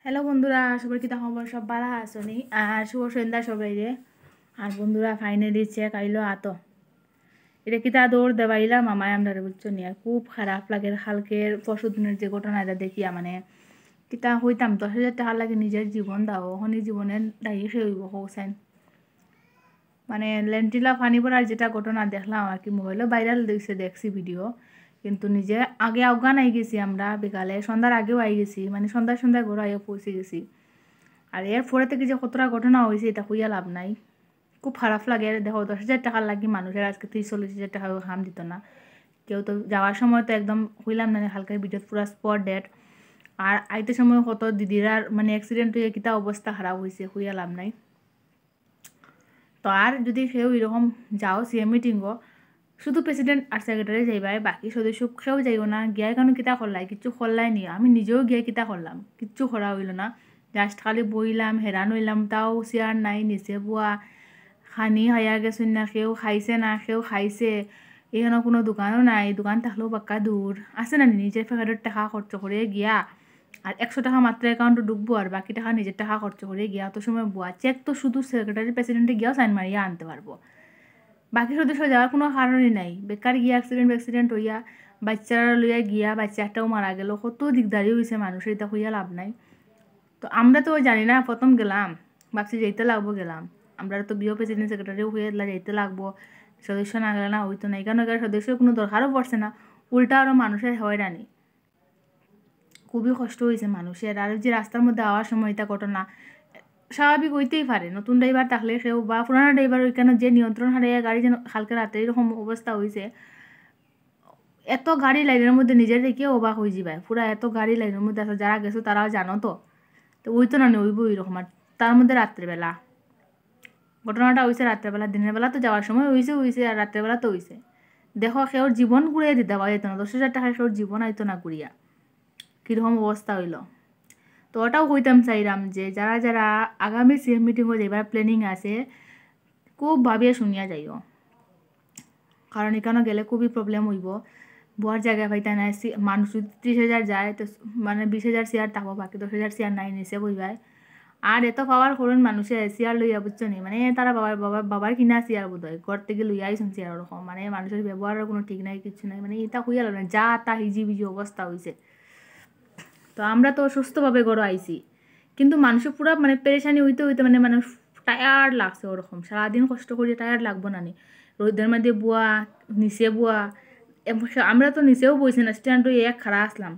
Hello বন্ধুরা, সবার কি খবর? সব ভালো আছো নি? আর শুভ সন্ধ্যা সবাই রে। আর বন্ধুরা ফাইনালি চেক আইলো আতো এটা কিতা দৌড় দেবাইলাম আমায় আমরা বুঝছো নি। আর খুব খারাপ লাগে কালকের পরশু দিনের যে ঘটনাটা দেখিয়া, মানে কিতা হইতাম 10,000 টাকা লাগে নিজের জীবন দাও হনি জীবনের দায়ী সে হইব হোসেন। মানে লেন্টিলা ফানি পড়ার যেটা ঘটনা দেখলাম আর কি, মোবাইলও ভাইরাল দেখছি ভিডিও, কিন্তু নিজে আগে আফগান আই গেছি আমরা বিকালে, সন্ধ্যার আগেও আই গেছি, মানে সন্ধ্যায় ঘরে আইও পৌঁছে গেছি। আর এর পরে থেকে যে কতটা ঘটনা হয়েছে এটা হইয়া লাভ নাই। খুব খারাপ লাগে। দেখো 10,000 টাকার লাগি মানুষের আজকে 30-40,000 টাকা হাম দিত না কেউ। তো যাওয়ার সময় তো একদম হইলাম না হালকা ভিডিও পুরো স্পট ডেট। আর আইতে সময় কত দিদিরার মানে অ্যাক্সিডেন্ট হয়ে কিতা অবস্থা খারাপ হয়েছে, হইয়া লাভ নাই। তো আর যদি কেউ এরকম যাও সিএম মিটিংও, শুধু প্রেসিডেন্ট আর সেক্রেটারি যাইবাই, বাকি সদস্য কেউ যাইও না। গিয়ার কারণ কিতা করলাই, কিচ্ছু করলাই নি। আমি নিজেও গিয়ে কিতা করলাম, কিচ্ছু করা হইল না। জাস্ট খালি বইলাম, হেরান হইলাম। তাও চেয়ার নাই, নিচে বুয়া খানি খাইয়া গেছেন না, কেউ খাইছে না, কেউ খাইছে। এখানে কোনো দোকানও নাই, দোকান থাকলেও বাক্কা দূর আছে না। নিজের ফেকারের টাকা খরচ করে গিয়া আর 100 টাকা মাত্র অ্যাকাউন্টে ঢুকবো, আর বাকি টাকা নিজের টাকা খরচ করে গিয়া তো সময় বুয়া চেক তো শুধু সেক্রেটারি প্রেসিডেন্টে গিয়াও সাইন মারিয়া আনতে পারবো। বাকি সদস্য যাওয়ার কোনো কারণই নাই। বেকার গিয়া অ্যাক্সিডেন্ট হইয়া বাচ্চারা লইয়া গিয়া বাচ্চা একটাও মারা গেল। কত দিকদারি হয়েছে মানুষের, এটা হইয়া লাভ নাই। তো আমরা তো জানি না, প্রথম গেলাম ভাবছি যাইতে লাগবো, গেলাম আমরা তো বিও প্রেসিডেন্ট সেক্রেটারিও হয়ে যাইতে লাগবো। সদস্য না গেলে না হইতো না। এখানে সদস্যের কোনো দরকারও পড়ছে না, উল্টা আরও মানুষের হয়রানি। খুবই কষ্ট হয়েছে মানুষের। আর যে রাস্তার মধ্যে আওয়ার সময় এটা ঘটনা স্বাভাবিক হইতেই পারে। নতুন ড্রাইভার থাকলে সেও বা পুরানো ড্রাইভার ওইখানে যে নিয়ন্ত্রণ হারিয়ে গাড়ি যেন কালকে রাতে এরকম অবস্থা হয়েছে। এত গাড়ি লাইনের মধ্যে নিজের দেখে অবাক হয়ে যাবে। পুরা এত গাড়ি লাইনের মধ্যে আছে, যারা গেছো তারাও জানো তো। তো ওই তো না ওইব ওইরকম। আর তার মধ্যে রাত্রেবেলা ঘটনাটা হয়েছে, রাত্রেবেলা। দিনের বেলা তো যাওয়ার সময় হয়েছে আর রাত্রেবেলা তো হয়েছে। দেখো সেওর জীবন ঘুরিয়ে দিতে পারে যেত না। 10,000 টাকায় সেওর জীবন আইতো না ঘুরিয়া, কীরকম অবস্থা হইল। তো ওটাও হইতাম চাইলাম যে যারা যারা আগামী সিএম মিটিংও যাইবার প্ল্যানিং আছে, খুব ভাবিয়া শুনিয়া যাইও। কারণ এখানে গেলে খুবই প্রবলেম হইব। বুয়ার জায়গা পাইতা নাই। মানুষ যদি 30,000 যায় তো মানে 20,000 চেয়ার থাকবো, বাকি 10,000 চেয়ার নাই, নিচে বইবাই। আর এত পাওয়ার করুন মানুষে চেয়ার লইয়া বুঝছো নি, মানে তারা বাবার কিনা চেয়ার বোধ হয় ঘর থেকে লইয়া আইসুন চেয়ার ওরকম। মানে মানুষের ব্যবহারের কোনো ঠিক নাই, কিছু নাই। মানে এটা হইয়া না, যা তা হিজি বিজি অবস্থা হয়েছে। তো আমরা তো সুস্থভাবে গড়ো আইছি, কিন্তু মানুষের পুরা মানে পেরেশানি হইতে হইতে মানে মানুষ টায়ার্ড লাগছে ওরকম। সারাদিন কষ্ট করি, টায়ার্ড লাগবো না নি? রোদের মধ্যে বুয়া, নিচে বুয়া। আমরা তো নিচেও বইছি না, স্ট্যান্ড এক খাড়া আসলাম,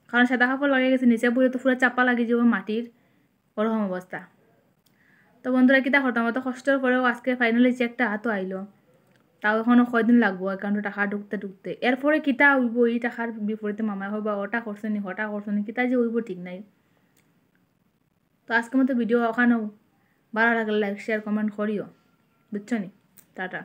কারণ সাদা কাপড় লাগে গেছে। নিচে বইলে তো পুরো চাপা লাগে যাবো মাটির, ওরকম অবস্থা। তো বন্ধুরা কিতা করতাম, অত কষ্টের পরেও আজকে ফাইনালি চেকটা হাতও আইলো। তাও এখনও কয়দিন লাগবো অ্যাকাউন্টে টাকা ঢুকতে। এরপরে কিতা হইব, এই টাকার বিপরীতে মামাই হইবা ওটা করছো নি হটা করছো নি, কিতা যে হইব ঠিক নাই। তো আজকের মতো ভিডিও ওখানেও ভালো লাগলে লাইক শেয়ার কমেন্ট করিও, বুঝছো নি? টাটা।